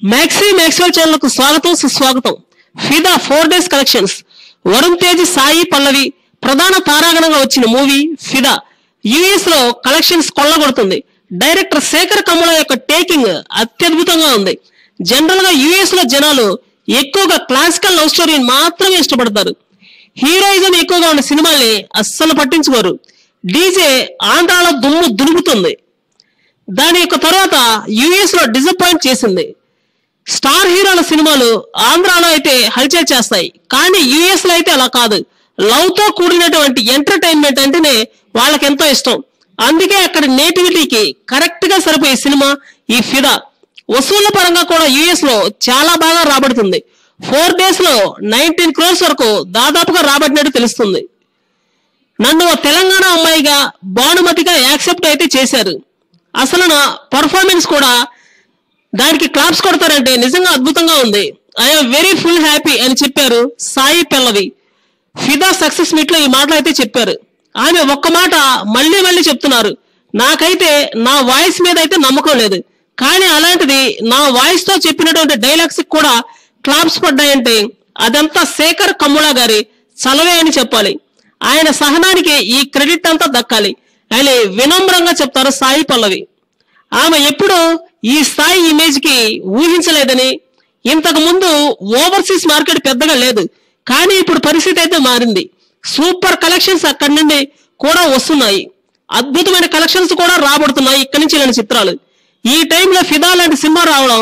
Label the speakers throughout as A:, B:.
A: maximal channel को स्वागत सुस्वागत फिदा 4 days कलेक्शंस वरुण तेज साई पल्लवी प्रधान तारागणंगा वच्चिन मूवी फिदा यूएस లో కలెక్షన్స్ కొల్లగొడుతుంది డైరెక్టర్ శేఖర్ కమ్ముల యొక్క టేకింగ్ అత్యద్భుతంగా ఉంది జనరల్ గా యూఎస్ లో జనాలు ఎక్కువగా క్లాసికల్ లవ్ స్టోరీని మాత్రమే ఇష్టపడతారు హీరోయిజం ఎక్కువగా ఉన్న సినిమాల్ని అస్సలు పట్టించుకోరు డీజే ఆంధ్రాలో దుమ్ము దులుపుతుంది దాని యొక్క తర్వాత యూఎస్ లో డిసప్పాయింట్ చేసింది స్టార్ హీరోల సినిమాలు ఆంధ్రాలో అయితే హల్చల్ చేస్తాయి కానీ యూఎస్ లో అయితే అలా కాదు లవ్ తో కూడినటువంటి ఎంటర్టైన్మెంట్ అంటేనే వాళ్ళకి ఎంతో ఇష్టం అందుకే అక్కడ నేటివిటీకి కరెక్ట్ గా సరిపోయే సినిమా ఈ ఫిదా వసూళ్ల పరంగా కూడా యూఎస్ లో చాలా బాగా రాబడుతుంది 4 days లో 19 crores వరకు దాదాపుగా రాబడినట్టు తెలుస్తుంది నన్ను తెలంగాణ అమ్మాయిగా భానుమతిగా యాక్సెప్ట్ అయితే చేశారు అసలు నా పర్ఫార్మెన్స్ కూడా దానికి క్లాప్స్ కొడతారంటే నిజంగా అద్భుతంగా ఉంది I am very full happy అని చెప్పారు సాయి పల్లవి ఫిదా సక్సెస్ మీట్ లో ఈ మాటలు అయితే చెప్పారు ఆమె ఒక్క మాట మళ్ళీ మళ్ళీ చెప్తున్నారు నాకైతే నా వాయిస్ మీద అయితే నమ్మకం లేదు కానీ అలాంటిది నా వాయిస్ తో చెప్పినటువంటి డైలాగ్స్ కూడా క్లాప్స్ పడ్డాయంటే అదంతా శేఖర్ కమ్ముల గారి చలవే అని చెప్పాలి ఆయన సహనానికి ఈ క్రెడిట్ అంతా దక్కాలి ఆయన వినమ్రంగా చెప్తారు సాయి పల్లవి ఆమె ఎప్పుడు ఈ స్థాయి ఇమేజ్ కి ఊహించలేదని ఇంతకు ముందు ఓవర్సీస్ మార్కెట్ పెద్దగా లేదు కానీ ఇప్పుడు పరిస్థితి అయితే మారింది సూపర్ కలెక్షన్స్ అక్కడి నుండి కూడా వస్తున్నాయి అద్భుతమైన కలెక్షన్స్ కూడా రాబడుతున్నాయి ఇక్కడి నుంచి ఇలాంటి చిత్రాలు ఈ టైంలో ఫిదా లాంటి సినిమా రావడం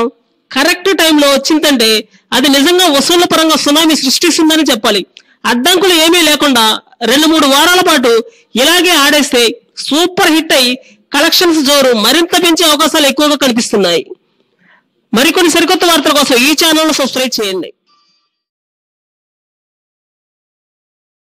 A: కరెక్ట్ టైంలో వచ్చిందంటే అది నిజంగా వసూళ్ల పరంగా సునామీ సృష్టిస్తుందని చెప్పాలి అడ్డంకులు ఏమీ లేకుండా 2-3 వారాల పాటు ఇలాగే ఆడేస్తే సూపర్ హిట్ అయి కలెక్షన్స్ జోరు మరింత పెంచే అవకాశాలు ఎక్కువగా కనిపిస్తున్నాయి మరికొన్ని సరికొత్త వార్తల కోసం ఈ ఛానల్ ను సబ్స్క్రైబ్ చేయండి